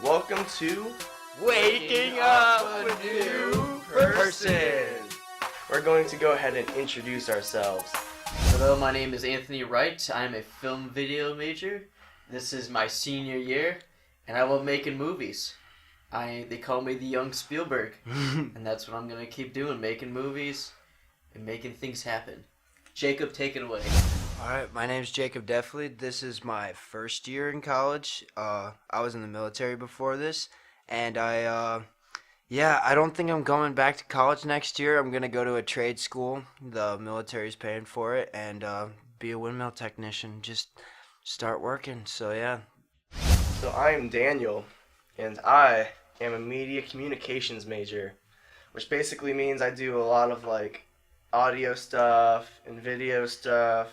Welcome to Waking Up with New Person. We're going to go ahead and introduce ourselves. Hello, my name is Anthony Wright. I'm a film video major. This is my senior year, and I love making movies. They call me the young Spielberg, and that's what I'm going to keep doing, making movies and making things happen. Jacob, take it away. Alright, my name's Jacob Deffley. This is my first year in college. I was in the military before this, and I don't think I'm going back to college next year. I'm going to go to a trade school. The military's paying for it, and be a windmill technician. Just start working, so yeah. So I am Daniel, and I am a media communications major, which basically means I do a lot of audio stuff and video stuff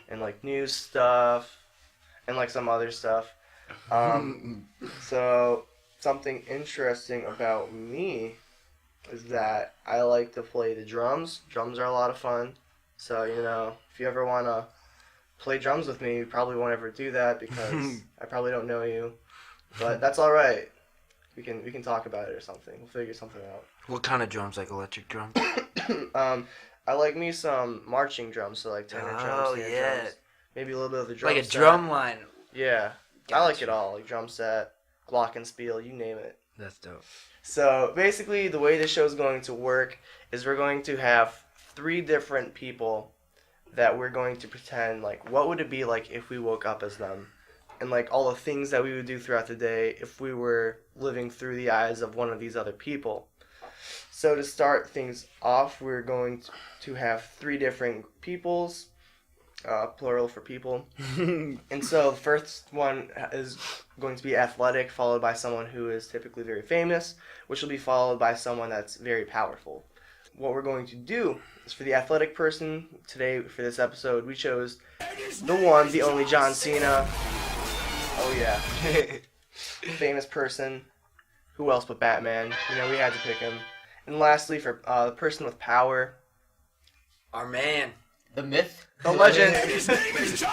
and news stuff and some other stuff. So something interesting about me is that I like to play the drums. Drums are a lot of fun. So, if you ever want to play drums with me, you probably won't ever do that because I probably don't know you. But that's all right. We can talk about it or something. We'll figure something out. What kind of drums? Like electric drums? I like me some marching drums, so tenor drums, snare drums, maybe a little bit of the drum like a set. drum line. Yeah, Gotcha. I like it all, drum set, glockenspiel, you name it. That's dope. So basically, the way this show is going to work is we're going to have 3 different people that we're going to pretend what would it be like if we woke up as them, and all the things that we would do throughout the day if we were living through the eyes of one of these other people. So to start things off, we're going to have 3 different peoples, plural for people. And so the first one is going to be athletic, followed by someone who is typically very famous, which will be followed by someone that's very powerful. What we're going to do is for the athletic person, today for this episode, we chose the one, the only John Cena. Oh yeah. Famous person. Who else but Batman? We had to pick him. And lastly, for the person with power, Our man. The myth? the legend,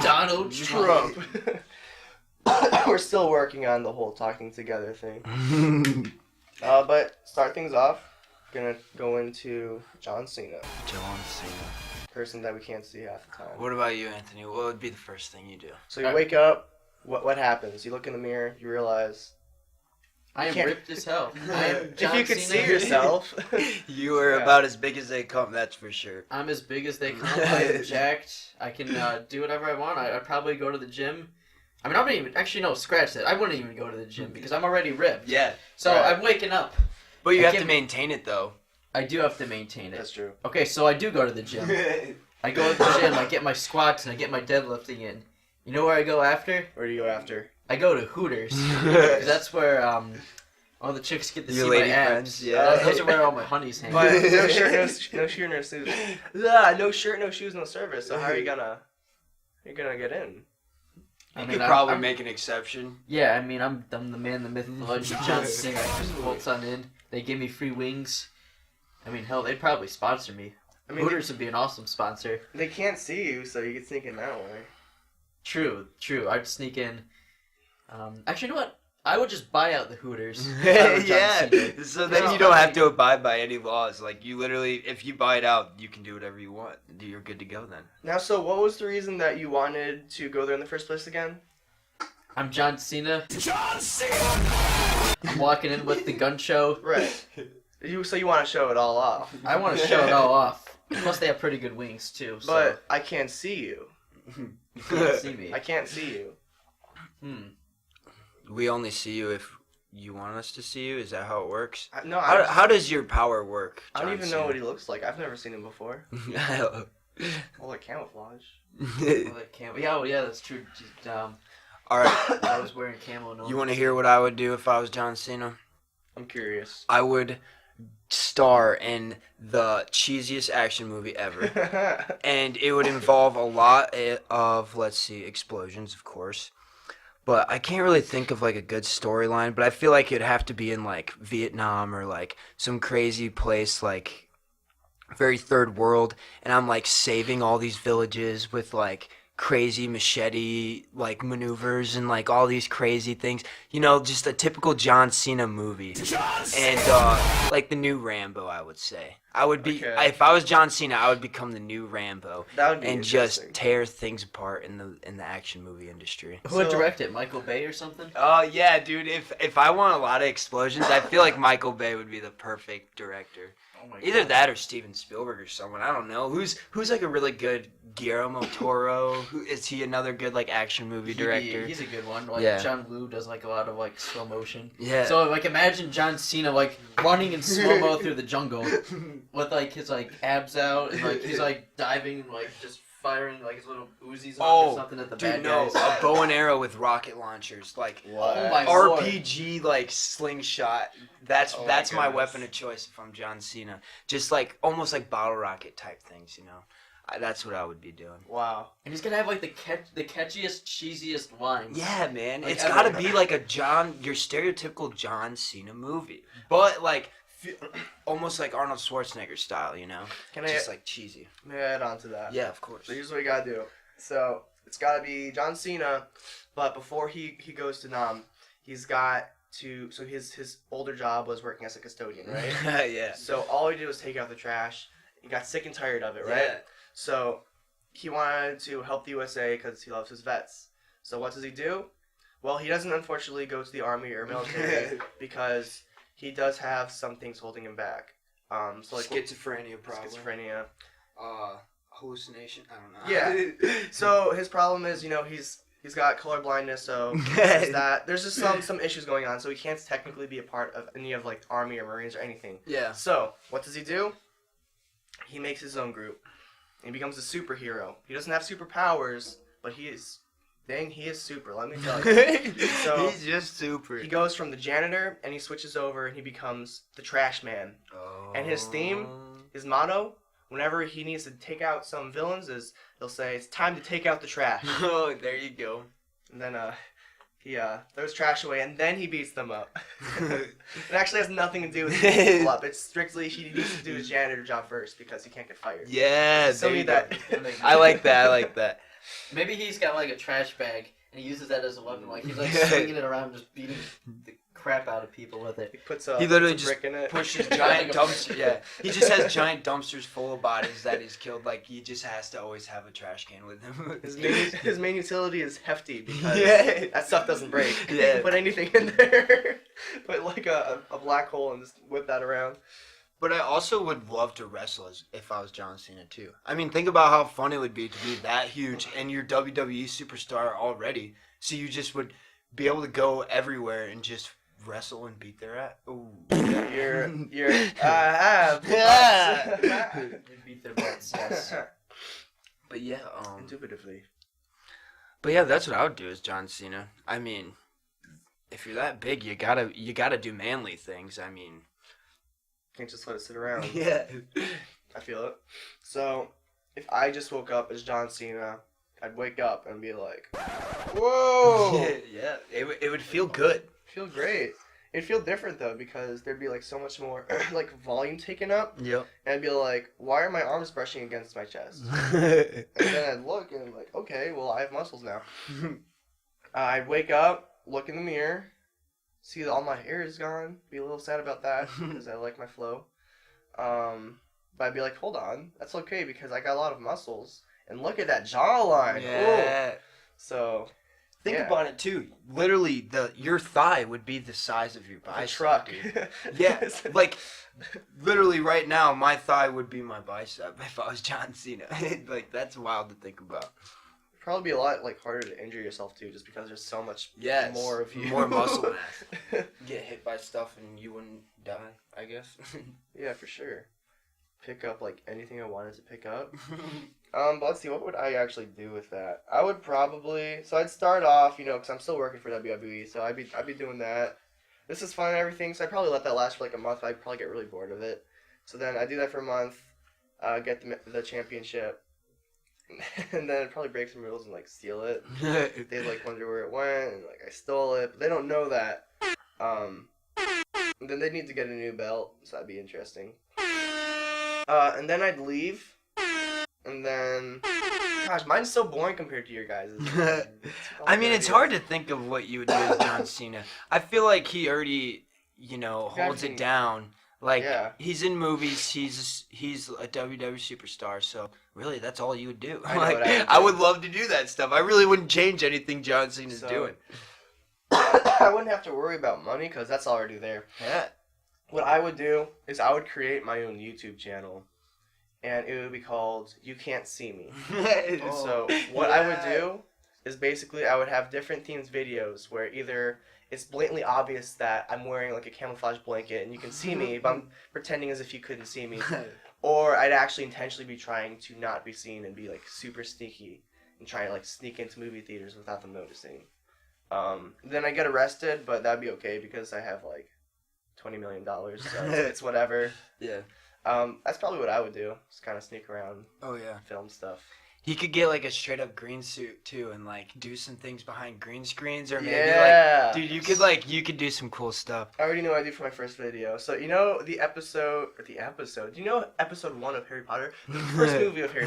Donald Trump. We're still working on the whole talking together thing. But start things off, gonna go into John Cena. John Cena. Person that we can't see half the time. What about you, Anthony? What would be the first thing you do? So you wake up, what happens? You look in the mirror, you realize... I am ripped as hell. I am John if you could Cena. see yourself... You are about as big as they come, that's for sure. I'm as big as they come. I am jacked. I can do whatever I want. I'd probably go to the gym. I mean, I wouldn't even... Actually, no, scratch that. I wouldn't even go to the gym because I'm already ripped. Yeah. So Right. I'm waking up. But you have to maintain it, though. I do have to maintain it. That's true. Okay, so I do go to the gym. I go to the gym, I get my squats, and I get my deadlifting in. You know where I go after? Where do you go after? I go to Hooters. 'Cause that's where all the chicks get to Your see lady my abs. friends, yeah. Those are where all my honeys hang. But no shirt, no shoe, no shoes. No shirt, no shoes, no service. So how are you gonna get in? You could probably make an exception. Yeah, I mean, I'm the man, the myth, the legend, John Cena. I just waltz on in. They give me free wings. I mean, hell, they'd probably sponsor me. I mean, Hooters would be an awesome sponsor. they can't see you, so you can sneak in that way. True. I'd sneak in. Actually, you know what? I would just buy out the Hooters. Yeah, so then you don't have to abide by any laws. You literally, if you buy it out, you can do whatever you want. You're good to go then. Now, so what was the reason that you wanted to go there in the first place again? I'm John Cena. John Cena! I'm walking in with the gun show. Right. So you want to show it all off. I want to show it all off. Plus, they have pretty good wings, too. So. But I can't see you. You can't see me. I can't see you. We only see you if you want us to see you? Is that how it works? How does your power work, I John don't even Cena? know what he looks like. I've never seen him before. Well, like camouflage. Yeah, that's true. Alright, I was wearing camo. No you want to hear what I would do if I was John Cena? I'm curious. I would star in the cheesiest action movie ever. And it would involve a lot of, explosions, of course. But I can't really think of a good storyline, but I feel like it'd have to be in Vietnam or some crazy place very third world, and I'm saving all these villages with crazy machete like maneuvers and like all these crazy things. You know, just a typical John Cena movie. And like the new Rambo, I would say. I would be Okay. if I was John Cena, I would become the new Rambo That would be and just interesting. tear things apart in the action movie industry. Who would So- direct it? Michael Bay or something? Oh yeah, dude. If I want a lot of explosions, I feel like Michael Bay would be the perfect director. Oh my Either God. that or Steven Spielberg or someone. I don't know. Who's like a really good Guillermo Toro? Who is he? Another good like action movie director? He's a good one. Like Yeah. John Woo does like a lot of like slow motion. Yeah. So like imagine John Cena like running in slow mo through the jungle with like his like abs out and like he's like diving and like just firing like his little Uzis off or something at the dude, bad no, guys. a bow and arrow with rocket launchers, like What? Oh my Lord. RPG like slingshot. That's Oh my that's my goodness. weapon of choice if I'm John Cena. Just like almost like bottle rocket type things, you know. That's what I would be doing. Wow. And he's gonna have like the catchiest, cheesiest lines. Yeah, man. Like, It's ever. got to be like your stereotypical John Cena movie, but like almost like Arnold Schwarzenegger style, you know. Can Just like cheesy. I add on to that? Yeah, of course. So here's what we gotta do. So it's gotta be John Cena, but before he goes to Nam, he's got to. So his older job was working as a custodian, right? Yeah. So all he did was take out the trash. He got sick and tired of it, right? Yeah. So he wanted to help the USA because he loves his vets. So what does he do? Well, he doesn't unfortunately go to the army or military because he does have some things holding him back. So like Schizophrenia problem. schizophrenia. Hallucination. I don't know. Yeah. So his problem is, he's got color blindness. So there's just some issues going on. So he can't technically be a part of any of like army or Marines or anything. Yeah. So what does he do? He makes his own group. And he becomes a superhero. He doesn't have superpowers, but he is super, let me tell you. So he's just super. he goes from the janitor and he switches over and he becomes the trash man. And his theme, his motto, whenever he needs to take out some villains, is he'll say, "It's time to take out the trash." Oh, there you go. And then he throws trash away and then he beats them up. It actually has nothing to do with beating people up. It's strictly he needs to do his janitor job first because he can't get fired. Yeah, So there need you go. that. I like that. I like that. Maybe he's got like a trash bag and he uses that as a weapon. Like he's like swinging it around, just beating the crap out of people with it. He puts He literally puts a just brick in it. pushes giant dumpsters. Yeah, he just has giant dumpsters full of bodies that he's killed. Like he just has to always have a trash can with him. His main utility is hefty because Yeah. that stuff doesn't break. You Yeah. can put anything in there. Put like a black hole and just whip that around. But I also would love to wrestle if I was John Cena too. I mean, think about how fun it would be to be that huge and you're WWE superstar already. So you just would be able to go everywhere and just wrestle and beat their ass. Ooh. You're yeah. They beat their butts, yes. But yeah, Indubitably. but yeah, that's what I would do as John Cena. I mean, if you're that big, you gotta do manly things. I mean, Can't just let it sit around. yeah. I feel it. So, if I just woke up as John Cena, I'd wake up and be like, "Whoa!" Yeah, it would feel good. Feel great. It'd feel different though because there'd be like so much more like volume taken up, Yep. and I'd be like, "Why are my arms brushing against my chest?" And then I'd look and I'm like, "Okay, well I have muscles now." I'd wake up, look in the mirror, see that all my hair is gone, be a little sad about that because I like my flow. But I'd be like, "Hold on, that's okay because I got a lot of muscles, and look at that jawline." Ooh. Yeah. So Think yeah. about it too. Literally, your thigh would be the size of your a bicep. truck. Dude. Yeah, like literally right now, my thigh would be my bicep if I was John Cena. Like that's wild to think about. Probably be a lot like harder to injure yourself too, just because there's so much Yes, more of you, more muscle mass. Get hit by stuff and you wouldn't die, I guess. Yeah, for sure. Pick up like anything I wanted to pick up. But let's see, what would I actually do with that? I would probably I'd start off, because I'm still working for WWE, so I'd be doing that. This is fun and everything, so I'd probably let that last for like a month. I'd probably get really bored of it. So then I do that for a month, get the championship, and then I'd probably break some rules and like steal it. They'd like wonder where it went, and like I stole it, but they don't know that. And then they'd need to get a new belt, so that'd be interesting. And then I'd leave, and then Gosh, mine's so boring compared to your guys'. I mean, it's hard to think of what you would do as John Cena. I feel like he already, holds it down. Like, Yeah. he's in movies, he's a WWE superstar, so really, that's all you would do. I know Like, what I would I do. would love to do that stuff. I really wouldn't change anything John Cena's So- doing. I wouldn't have to worry about money because that's already there. Yeah. What I would do is I would create my own YouTube channel, and it would be called "You Can't See Me." So what I would do is basically I would have different themed videos where either it's blatantly obvious that I'm wearing like a camouflage blanket and you can see me, but I'm pretending as if you couldn't see me, or I'd actually intentionally be trying to not be seen and be like super sneaky and trying to like sneak into movie theaters without them noticing. Then I get arrested, but that'd be okay because I have like $20 million, so it's whatever. Yeah. That's probably what I would do. Just kind of sneak around, Oh, yeah. film stuff. He could get like a straight up green suit too, and like do some things behind green screens, or maybe Yeah. like, dude, you could do some cool stuff. I already know what I do for my first video. So you know the episode. Do you know episode 1 of Harry Potter? The first movie of Harry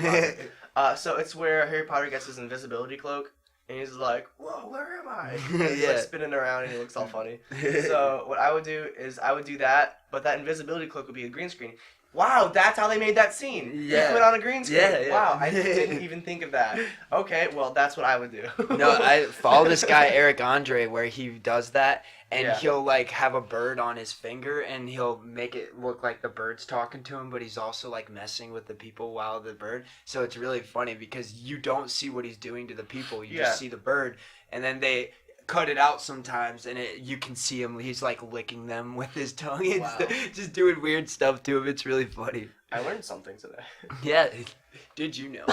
Potter. So it's where Harry Potter gets his invisibility cloak, and he's like, "Whoa, where am I?" And he's like Yeah. spinning around, and he looks all funny. So what I would do is I would do that, but that invisibility cloak would be a green screen. Wow, that's how they made that scene. Yeah. He put on a green screen. Yeah, yeah. Wow, I didn't even think of that. Okay, well that's what I would do. No, I follow this guy Eric Andre where he does that, and Yeah. he'll like have a bird on his finger, and he'll make it look like the bird's talking to him, but he's also like messing with the people while the bird. So it's really funny because you don't see what he's doing to the people. You Yeah. just see the bird, and then they cut it out sometimes, and you can see him. He's like licking them with his tongue and Wow. just doing weird stuff to him. It's really funny. I learned something today. Yeah, did you know?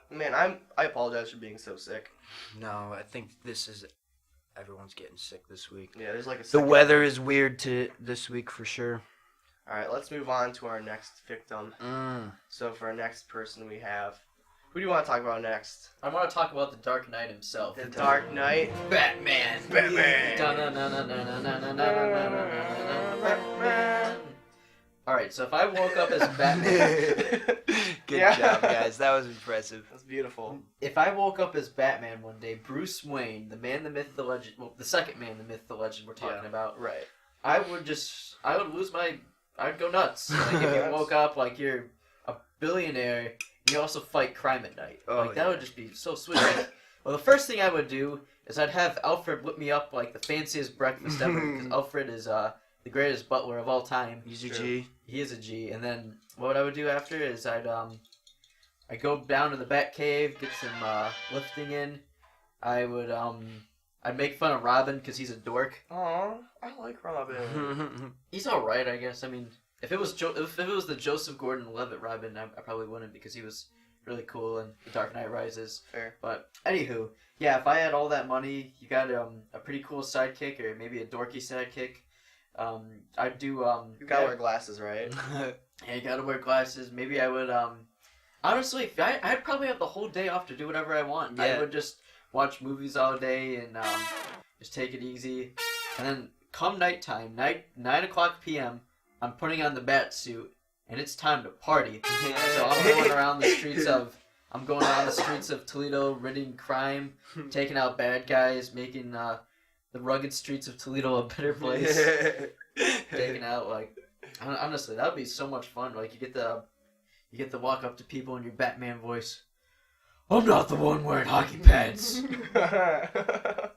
Man, I apologize for being so sick. No, I think everyone's getting sick this week. Yeah, there's like a The second- weather is weird this week for sure. All right, let's move on to our next victim. Mm. So for our next person, we have. Who do you want to talk about next? I want to talk about the Dark Knight himself. The Dark Knight. Batman. All right, so if I woke up as Batman, Good Yeah. job, guys. That was impressive. That's beautiful. if I woke up as Batman one day, Bruce Wayne, the man, the myth, the legend, well, the second man, the myth, the legend we're talking about, Right. I would lose I'd go nuts. Like if you woke up like you're a billionaire, you also fight crime at night. Oh, Like that yeah. would just be so sweet. Like, well, the first thing I would do is I'd have Alfred whip me up like the fanciest breakfast ever because Alfred is the greatest butler of all time. He's a Sure. G. He is a G. And then what I would do after is I'd go down to the Batcave, get some lifting in. I'd make fun of Robin because he's a dork. Aw, I like Robin. He's all right, I guess. I mean, if it was the Joseph Gordon-Levitt Robin, I probably wouldn't because he was really cool in The Dark Knight Rises. Fair. But anywho, yeah, if I had all that money, you got a pretty cool sidekick or maybe a dorky sidekick. I'd do You gotta wear glasses, right? yeah, you gotta wear glasses. Maybe I would honestly, if I'd probably have the whole day off to do whatever I want. I Yeah. would just watch movies all day and just take it easy. And then come nighttime, 9:00 p.m., I'm putting on the bat suit and it's time to party. So I'm going around the streets of Toledo, ridding crime, taking out bad guys, making the rugged streets of Toledo a better place. Taking out honestly, that would be so much fun. Like you get to walk up to people in your Batman voice. I'm not the one wearing hockey pads. That's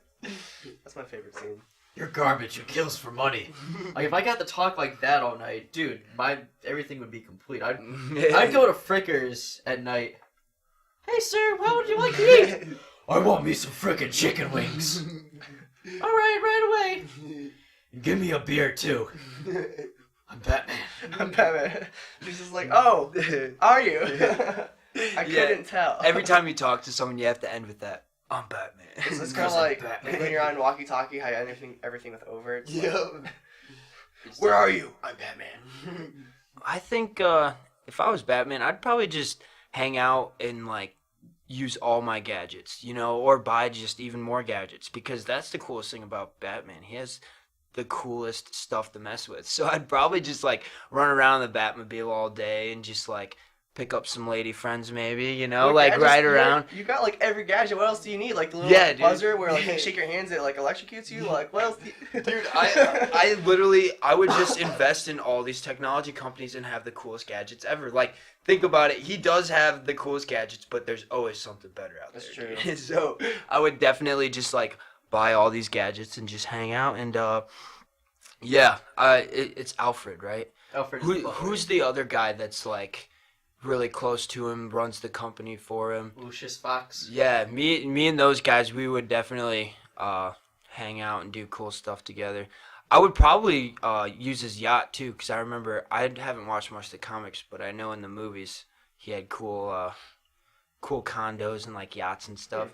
my favorite scene. You're garbage. Who kills for money? Like if I got to talk like that all night, dude, everything would be complete. I'd go to Frickers at night. Hey sir, what would you like to eat? I want me some frickin' chicken wings. All right away. Give me a beer too. I'm Batman. I'm Batman. He's just like, oh, are you? I Yeah. couldn't tell. Every time you talk to someone, you have to end with that. I'm Batman. It's kind of Because I'm like Batman. when you're on walkie-talkie, how everything with over. It's like, Yep. where are you? I'm Batman. I think if I was Batman, I'd probably just hang out and like use all my gadgets, or buy just even more gadgets because that's the coolest thing about Batman. He has the coolest stuff to mess with. So I'd probably just like run around the Batmobile all day and just like pick up some lady friends, maybe, you know, What like gadgets ride do you around. You got like every gadget. What else do you need? Like the little Yeah, dude. buzzer where like you shake your hands, it like electrocutes you. Like what else? Dude, I would just invest in all these technology companies and have the coolest gadgets ever. Like, think about it. He does have the coolest gadgets, but there's always something better out That's there. true. So I would definitely just like buy all these gadgets and just hang out. And yeah, it's Alfred, right? Alfred is the butler. Who's the other guy that's like really close to him, runs the company for him? Lucius Fox. Yeah, me and those guys, we would definitely hang out and do cool stuff together. I would probably use his yacht too, because I remember I haven't watched much of the comics, but I know in the movies he had cool condos and like yachts and stuff.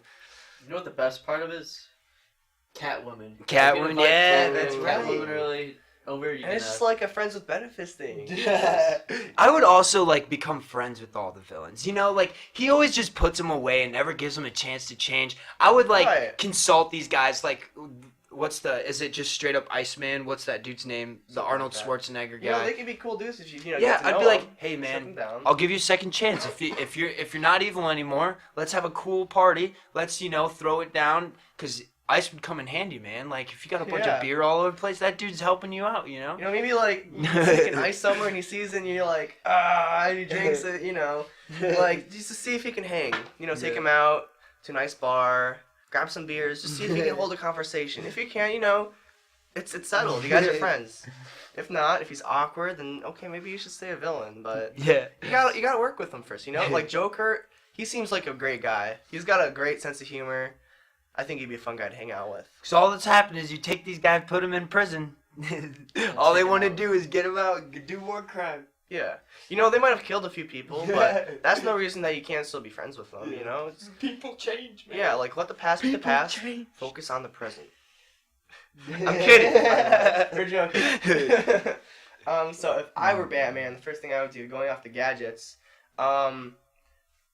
You know what the best part of is? Catwoman. Catwoman, yeah, that's right. Catwoman really over. You And it's just like a friends with benefits thing. I would also like become friends with all the villains. You know, like he always just puts them away and never gives them a chance to change. I would like Right. consult these guys. Like, is it just straight up Iceman? What's that dude's name? The Something Arnold like that. Schwarzenegger You know, guy. they could be cool dudes if you know. Yeah, get to I'd know be like, them, hey sit man, them down. I'll give you a second chance. If you're not evil anymore, let's have a cool party. Let's throw it down, because ice would come in handy, man. Like if you got a bunch Yeah. of beer all over the place, that dude's helping you out. You know, maybe like you take an ice somewhere and he sees it and you're like, and he drinks it, like just to see if he can hang. Take him out to a nice bar, grab some beers, just see if he can hold a conversation. If you can't, it's settled. You guys are friends. If not, if he's awkward, then okay, maybe you should stay a villain. But Yeah. you gotta work with him first. Like Joker, he seems like a great guy. He's got a great sense of humor. I think he'd be a fun guy to hang out with. So all that's happened is you take these guys, put them in prison. All they take 'em want to out. do is get them out, do more crime. Yeah. They might have killed a few people, but that's no reason that you can't still be friends with them, It's, People change, man. yeah, like let the past be the People past. change. Focus on the present. I'm kidding. We're joking. So if I were Batman, the first thing I would do, going off the gadgets,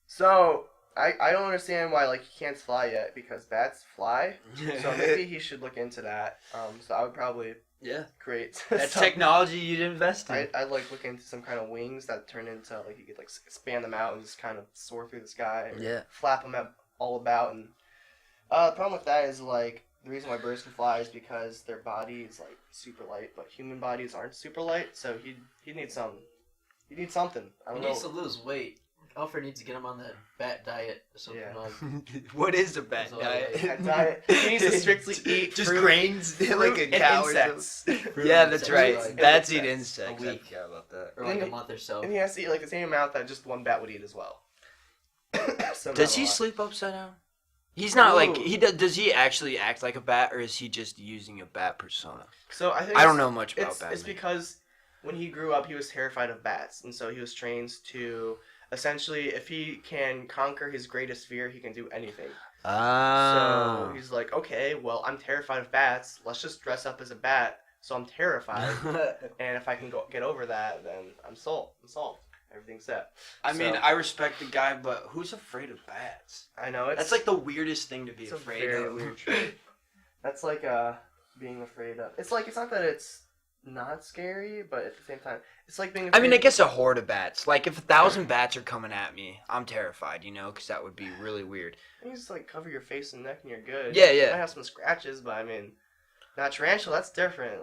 so I don't understand why he can't fly yet, because bats fly. So maybe he should look into that. So I would probably Yeah. create That's some- technology you'd invest in. I'd look into some kind of wings that turn into you could expand them out and just kind of soar through the sky. Or Yeah. flap them all about. And the problem with that is the reason why birds can fly is because their body is super light, but human bodies aren't super light. So he needs some. He needs something. I He don't needs to know. lose weight. Alfred needs to get him on that bat diet or something Yeah. like. What is a bat That's diet? That diet. He needs to strictly eat just fruit, grains, like a and cow or insects. something. Yeah, that's Insects, right. like- Bats eat insects. insects. A week. I forgot about that. Or like a month or so. And he has to eat the same amount that just one bat would eat as well. So Does not a he lot. sleep upside down? He's not Ooh. he does. Does he actually act like a bat, or is he just using a bat persona? So I think I don't know much about It's Batman. because when he grew up, he was terrified of bats, and so he was trained to essentially, if he can conquer his greatest fear, he can do anything. Ah. So he's like, okay, well, I'm terrified of bats. Let's just dress up as a bat, so I'm terrified, and if I can get over that, then I'm solved. Everything's set. I mean, So- I respect the guy, but who's afraid of bats? I know it's That's like the weirdest thing to be it's a afraid very of. weird trait. That's like being afraid of. It's not that it's not scary, but at the same time, it's like being. I mean, I afraid- guess a horde of bats. Like, if 1,000 bats are coming at me, I'm terrified, because that would be really weird. You just cover your face and neck and you're good. Yeah, You yeah. might have some scratches, but I mean, not tarantula. That's different.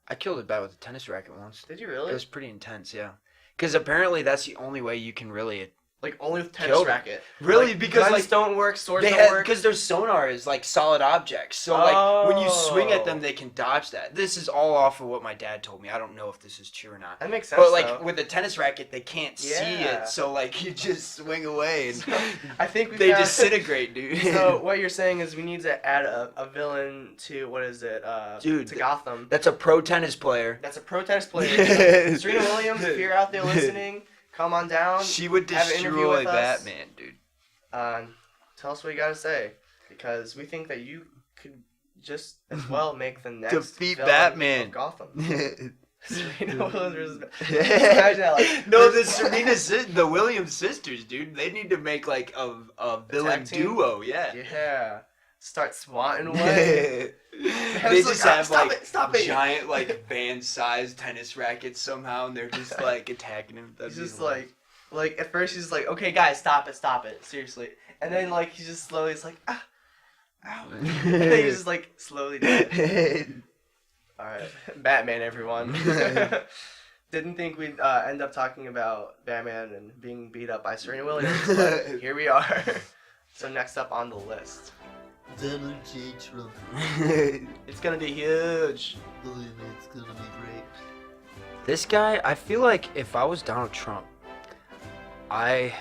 I killed a bat with a tennis racket once. Did you It really? was pretty intense, yeah. Because apparently that's the only way you can really... Only with tennis Killed it. racket. Really? Because, guns don't work, swords They don't have, work. because their sonar is solid objects, so when you swing at them, they can dodge that. This is all off of what my dad told me. I don't know if this is true or not. That makes sense. But though. with the tennis racket, they can't see Yeah. it, so you just swing away and I think we they found- disintegrate, dude. So what you're saying is we need to add a villain to what is it? Dude, to Gotham. That's a pro tennis player. That's a pro tennis player. Serena Williams, if you're out there listening, come on down. She would have an interview destroy with us. Batman, dude. Tell us what you gotta say, because we think that you could just as well make the next Defeat villain Batman. of Gotham. Serena Williams versus Imagine that, No, the Williams sisters, dude. They need to make a villain team? duo, yeah. Yeah. Start swatting away. They It's just like, have stop it. giant van-sized tennis rackets somehow, and they're just attacking him. That'd He's be just hilarious. Like at first he's like, okay guys, stop it, seriously. And then like he just slowly is like, ah, ow. And then he's just like slowly dead. All right, Batman, everyone. Didn't think we'd end up talking about Batman and being beat up by Serena Williams, but here we are. So next up on the list, Donald J. Trump. it's gonna be huge. Believe me, it's gonna be great. This guy, I feel like if I was Donald Trump, I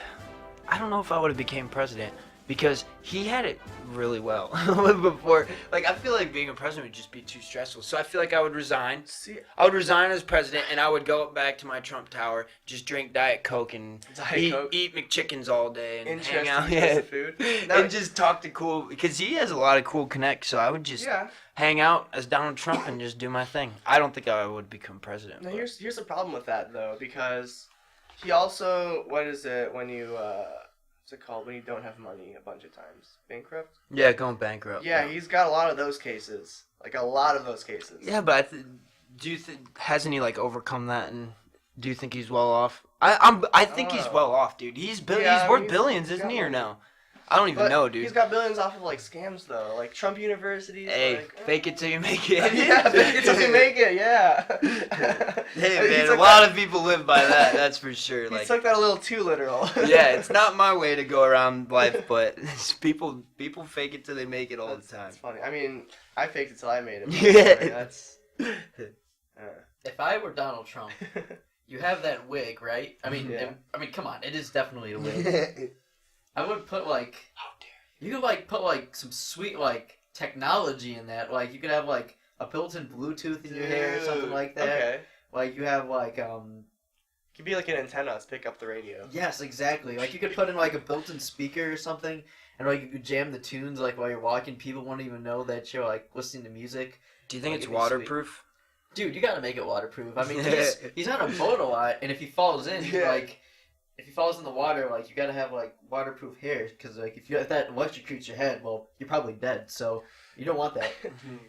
don't know if I would have became president because he had it really well before. Like I feel like being a president would just be too stressful. So I feel like I would resign. See, I would resign as president and I would go back to my Trump Tower, just drink Diet Coke and eat McChickens all day and hang out. Yeah. Food. And just talk to cool because he has a lot of cool connects. So I would just hang out as Donald Trump and just do my thing. I don't think I would become president. Now here's the problem with that though, because he also, what is it when you what's it called when you don't have money a bunch of times? Bankrupt? Yeah, going bankrupt. Yeah, he's got a lot of those cases. Like a lot of those cases. Yeah, but hasn't he like overcome that and do you think he's well off? I think he's well off, dude. He's worth billions, isn't he, or no? I don't even know, dude. He's got billions off of like scams though, like Trump universities. Hey, like, fake it till you make it. Yeah, fake it till you make it. Yeah. Hey man, a lot of people live by that. That's for sure. He Like, took that a little too literal. yeah, it's not my way to go around life, but people fake it till they make it all the time. That's funny. I mean, I faked it till I made it. Yeah. That's. If I were Donald Trump, you have that wig, right? I mean, Yeah. come on, it is definitely a wig. I would put like, you could like put like some sweet like technology in that. Like you could have like a built-in Bluetooth in your hair or something like that. Okay. Like you have like Could be like an antenna to pick up the radio. Yes, exactly. Like you could put in like a built-in speaker or something, and like you could jam the tunes like while you're walking. People won't even know that you're like listening to music. Do you think it's It'd be sweet. waterproof? Dude, you gotta make it waterproof. I mean, he's on a boat a lot, and if he falls in, like, if he falls in the water, like, you gotta have, like, waterproof hair, because, like, if that electrocutes your head, well, you're probably dead, so you don't want that.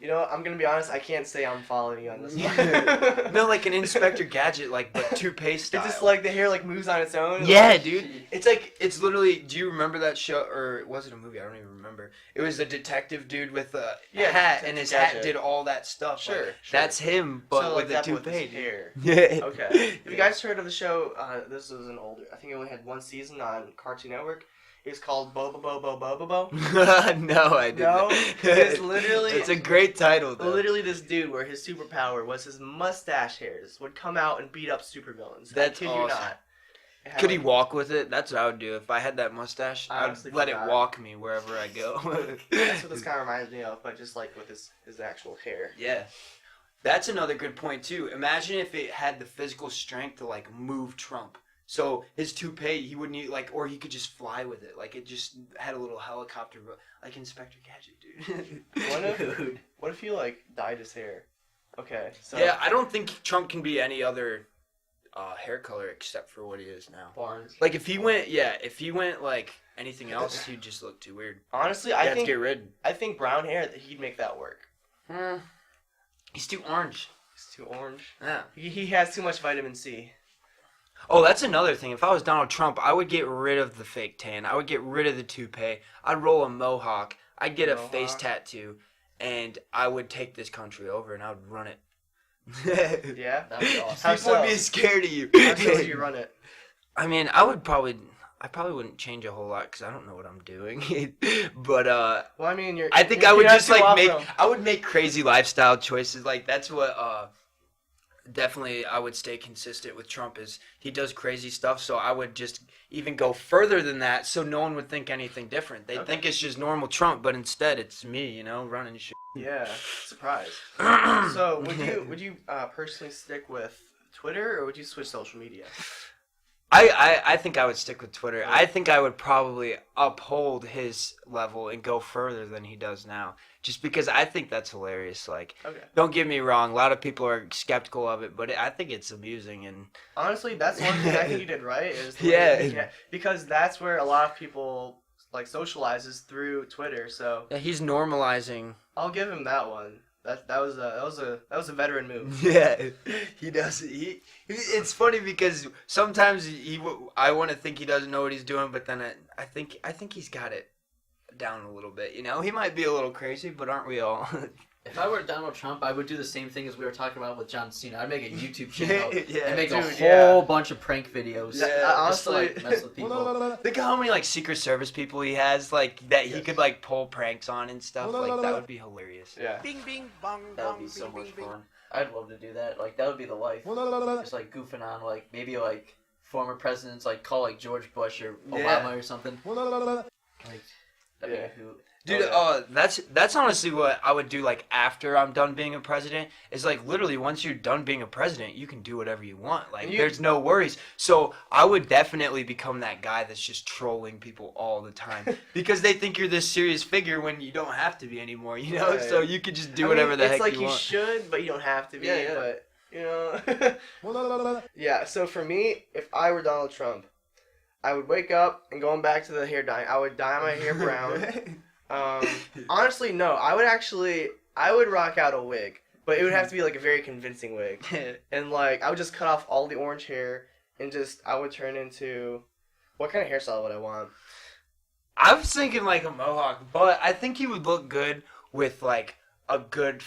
You know, I'm gonna be honest, I can't say I'm following you on this one. No, like an Inspector Gadget, like, but toupee style. It's just like the hair, like, moves on its own. Yeah, like, dude. It's like, it's literally, do you remember that show, or was it a movie? I don't even remember. It was a detective dude with a hat, and his hat did all that stuff. Sure, like, that's him, but so, with like, a toupee. with his hair. Yeah. Okay. Have you guys heard of the show, this was an older, I think it only had one season on Cartoon Network. It's called Bobo Bobo Bobo Bo. No, I didn't. No? It's literally... It's a great title, though. Literally this dude where his superpower was his mustache hairs would come out and beat up supervillains. That's I kid awesome. you not. It had, Could he like, walk with it? That's what I would do. If I had that mustache, I I'd honestly let forgot. it walk me wherever I go. That's what this kind of reminds me of, but just like with his actual hair. Yeah. That's another good point, too. Imagine if it had the physical strength to, like, move Trump. So his toupee, he wouldn't need, like, or he could just fly with it. Like, it just had a little helicopter, like Inspector Gadget, dude. What if he, like, dyed his hair? Okay, so... Yeah, I don't think Trump can be any other hair color except for what he is now. Barnes. Like, if he went, like, anything else, he'd just look too weird. Honestly, I think get rid. I think brown hair, he'd make that work. He's too orange. He's too orange. Yeah. He has too much vitamin C. Oh, that's another thing. If I was Donald Trump, I would get rid of the fake tan. I would get rid of the toupee. I'd roll a mohawk. I'd get a face tattoo. And I would take this country over and I would run it. Yeah? That'd be awesome. People would be scared of you. How would you run it? I mean, I probably wouldn't change a whole lot because I don't know what I'm doing. But Well, I mean, I think I would just like I would make crazy lifestyle choices. Like that's what definitely I would stay consistent with Trump is he does crazy stuff. So I would just even go further than that, so no one would think anything different. They'd think it's just normal Trump, but instead it's me, running shit. Yeah, surprise. So would you personally stick with Twitter or would you switch social media? I think I would stick with Twitter. I think I would probably uphold his level and go further than he does now. Just because I think that's hilarious. Like, don't get me wrong, a lot of people are skeptical of it, but I think it's amusing. And honestly, that's one thing I think you did right. Is because that's where a lot of people like socializes through Twitter. So yeah, he's normalizing. I'll give him that one. That was a veteran move. Yeah, he does. It's funny because sometimes I want to think he doesn't know what he's doing, but then I think he's got it down a little bit. You know, he might be a little crazy, but aren't we all? If I were Donald Trump, I would do the same thing as we were talking about with John Cena. I'd make a YouTube channel Yeah, and make a dude, whole bunch of prank videos. Yeah, Just to, honestly- like, mess with people. Think of how many like Secret Service people he has, like that he Yes. could like pull pranks on and stuff. Like that would be hilarious. Yeah. Bing bing bong That would bong be so bing, much bing, bing. fun. I'd love to do that. Like, that would be the life. Just, like, goofing on, like, maybe, like, former presidents, like, call, like, George Bush or Yeah. Obama or something. Like, that'd Yeah. be a hoot. Dude, Oh, that's honestly what I would do. Like after I'm done being a president, is like literally once you're done being a president, you can do whatever you want. Like there's no worries. So I would definitely become that guy that's just trolling people all the time because they think you're this serious figure when you don't have to be anymore. You know, Right. so you could just do I whatever mean, the it's heck like you want. should, but you don't have to be. Yeah, yeah. But you know. Yeah. So for me, if I were Donald Trump, I would wake up and going back to the hair dye. I would dye my hair brown. Honestly, no. I would rock out a wig, but it would have to be like a very convincing wig, and like I would just cut off all the orange hair and I would turn into, what kind of hairstyle would I want? I was thinking like a mohawk, but I think he would look good with like a good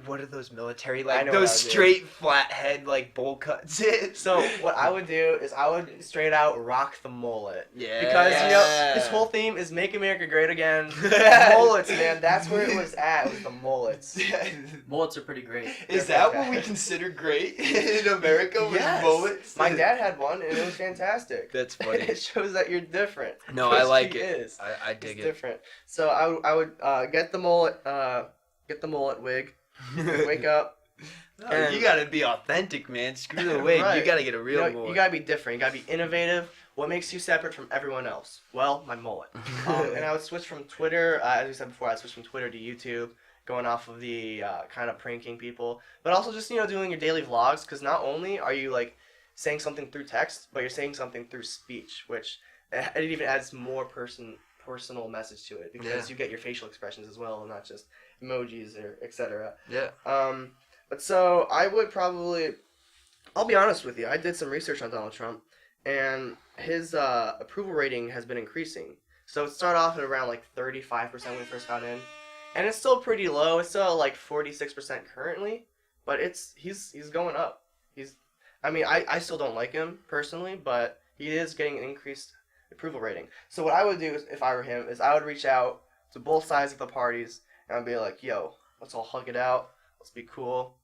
what are those military I like know those what I would do. straight flat head like bowl cuts. So what I would do is I would straight out rock the mullet. Yeah. Because, you know, his whole theme is Make America Great Again. Mullets, man. That's where it was at, was the mullets. Mullets are pretty great. Is They're that what we fantastic. consider great in America with Yes. bullets? My dad had one, and it was fantastic. That's And funny. it shows that you're different. No, I Because like he it. is. I It's dig it. different. So I would get the mullet wig, wake up. No, you gotta be authentic, man. Screw the wig. Right. You gotta get a real You mullet. gotta be different. You gotta be innovative. What makes you separate from everyone else? Well, my mullet. And I would switch from Twitter, as we said before, I'd switch from Twitter to YouTube, going off of the kind of pranking people, but also just, you know, doing your daily vlogs, because not only are you, like, saying something through text, but you're saying something through speech, which it even adds more personal message to it, because you get your facial expressions as well, and not just emojis or etc. Yeah. But so I would probably, I'll be honest with you, I did some research on Donald Trump, and his approval rating has been increasing. So it started off at around like 35% when he first got in, and it's still pretty low. It's still at like 46% currently, but he's going up. I still don't like him personally, but he is getting an increased approval rating. So what I would do if I were him is I would reach out to both sides of the parties and I'd be like, "Yo, let's all hug it out. Let's be cool.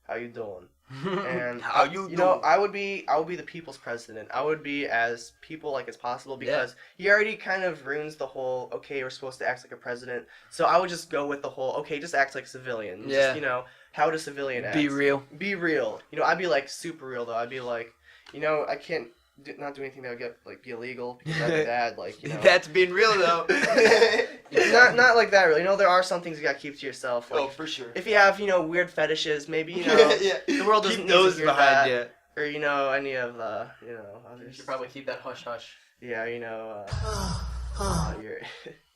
How you doing?" And How you you know, doing? I would be the people's president. I would be as people-like as possible, because he already kind of ruins the whole, okay, we're supposed to act like a president. So I would just go with the whole, okay, just act like a civilian. Yeah. Just, you know, how does a civilian act? Be real. Be real. You know, I'd be like super real though. I'd be like, you know, I can't not do anything that would get be illegal, because that'd be bad. Like, you know, That's being real though. not like that really. You know, there are some things you gotta keep to yourself. Like, for sure. if you have, you know, weird fetishes, maybe, you know, the world doesn't Keep need to those hear behind that. you. Or, you know, any of the, you know, You others. should probably keep that hush hush. Yeah, you know, you're,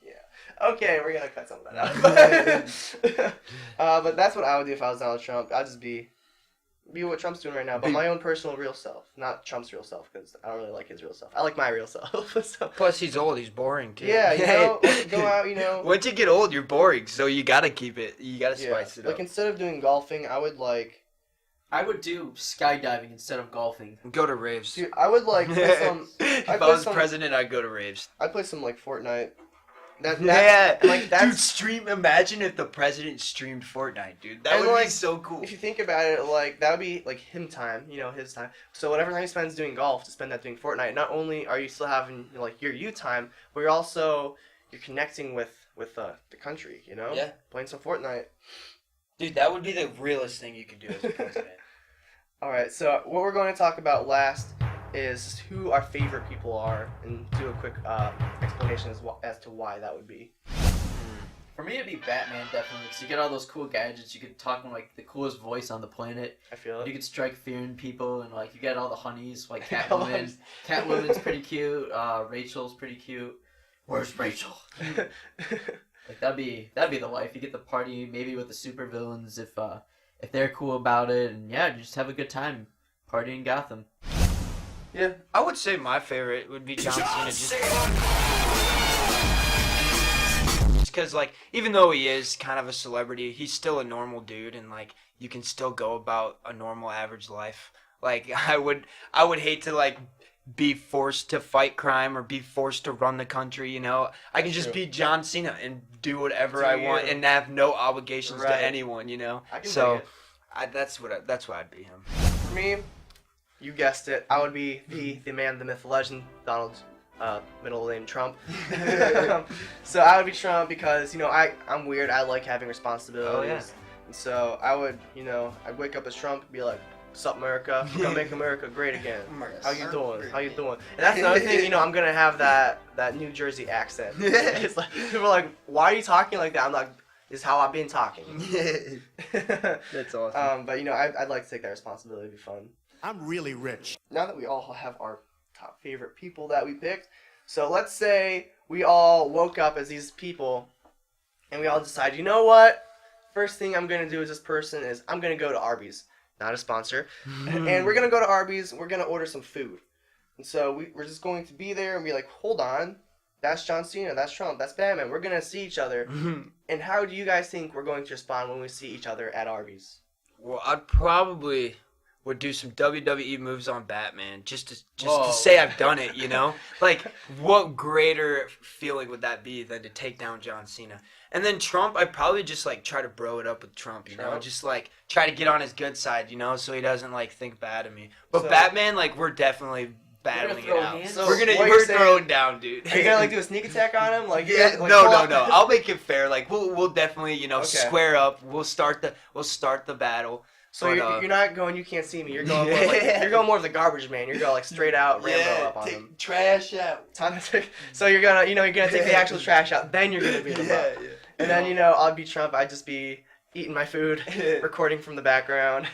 yeah. Okay, we're gonna cut some of that out. But that's what I would do if I was Donald Trump. I'd just be what Trump's doing right now, but my own personal real self, not Trump's real self, because I don't really like his real self. I like my real self. So, Plus, he's old. He's boring too. yeah, you know, go out, you know. Once you get old, you're boring. So you gotta keep it. You gotta Yeah. spice it up. Like, instead of doing golfing, I would I would do skydiving instead of golfing. Go to raves. dude, I would play some. If I I play was some- president, I'd go to raves. I'd play some like Fortnite. That Dude, that's stream. Imagine if the president streamed Fortnite, dude. That And, would be like, so cool. if you think about it, like, that would be like him time, you know, his time. So whatever time he spends doing golf, to spend that doing Fortnite. Not only are you still having like your you time, but you're connecting with the country, you know. Yeah. Playing some Fortnite. Dude, that would be the realest thing you could do as a president. All right. So what we're going to talk about last is who our favorite people are, and do a quick explanation as to why that would be. For me, it'd be Batman, definitely, because you get all those cool gadgets. You could talk with, like, the coolest voice on the planet. I feel You it. could strike fear in people, and, like, you get all the honeys, like Come on. Catwoman. Catwoman's pretty cute. Rachel's pretty cute. Where's Rachel? Like that'd be the life. You get the party maybe with the supervillains if they're cool about it, and yeah, just have a good time partying Gotham. Yeah. I would say my favorite would be John Cena, just because, like, even though he is kind of a celebrity, he's still a normal dude, and like you can still go about a normal average life. Like I would hate to like be forced to fight crime or be forced to run the country. You know, I can just True. be John Cena and do whatever Do I want you. and have no obligations Right. to anyone. You know, I can so dig it. that's why I'd be him. For me, you guessed it. I would be the man, the myth, the legend, Donald, middle name Trump. So I would be Trump because I'm weird. I like having responsibilities. Oh, yeah. And so I would I'd wake up as Trump and be like, "Sup, America? We're gonna make America great again. How you doing? How you doing?" And that's another thing. I'm gonna have that New Jersey accent. It's like people are like, "Why are you talking like that?" I'm like, "This is how I've been talking." That's awesome. But I'd like to take that responsibility. It'd be fun. I'm really rich. Now that we all have our top favorite people that we picked, so let's say we all woke up as these people, and we all decide, you know what? First thing I'm gonna do as this person is I'm gonna go to Arby's, not a sponsor, and we're gonna go to Arby's. We're gonna order some food, and so we're just going to be there and be like, hold on, that's John Cena, that's Trump, that's Batman. We're gonna see each other, and how do you guys think we're going to respond when we see each other at Arby's? Well, I'd probably would do some WWE moves on Batman just to Whoa. say I've done it, you know? Like, what greater feeling would that be than to take down John Cena? And then Trump, I'd probably just, like, try to bro it up with Trump, you know? Trump? Just, like, try to get on his good side, you know, so he doesn't, like, think bad of me. But So- Batman, like, we're definitely battling it throw out. hands? So we're what you're we're saying- throwing down, dude. Are you gonna like do a sneak attack on him? Like Yeah, like, no, pull no, out- no. I'll make it fair. Like we'll definitely, Okay. square up. We'll start the battle. So But, you're not going. You can't see me. You're going. More like, you're going more of the garbage man. You're going like straight out Rambo up on him. trash out. So you're gonna you're gonna take the actual trash out. Then you're gonna beat him up. And then I'll be Trump. I'd just be eating my food, recording from the background,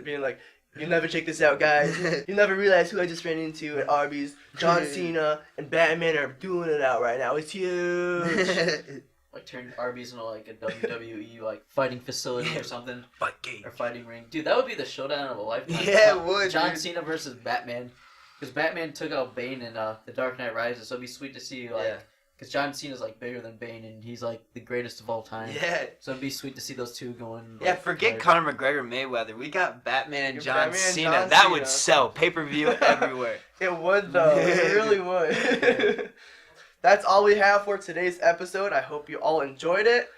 being like, "You never check this out, guys. You never realize who I just ran into at Arby's. John Cena and Batman are doing it out right now. It's huge." Like turn Arby's into like a WWE like fighting facility or something, Fuck game. or fighting ring. Dude, that would be the showdown of a lifetime. Yeah, it would, John dude. Cena versus Batman, because Batman took out Bane in The Dark Knight Rises. So it'd be sweet to see because John Cena's like bigger than Bane and he's like the greatest of all time. Yeah. So it'd be sweet to see those two going. Yeah, like, forget hard. Conor McGregor Mayweather. We got Batman and Your John Batman and Cena. John That Cena. would sell pay-per-view everywhere. It would though. It really would. That's all we have for today's episode. I hope you all enjoyed it.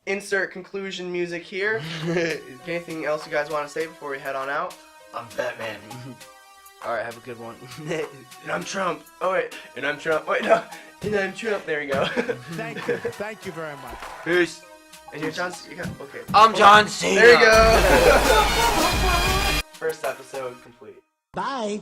Insert conclusion music here. Anything else you guys want to say before we head on out? I'm Batman. All right, have a good one. And I'm Trump. Oh wait, and I'm Trump. Wait, no, and I'm Trump. There you go. Thank you. Thank you very much. Peace. And you're John. You got, okay. I'm John Cena. There you go. First episode complete. Bye.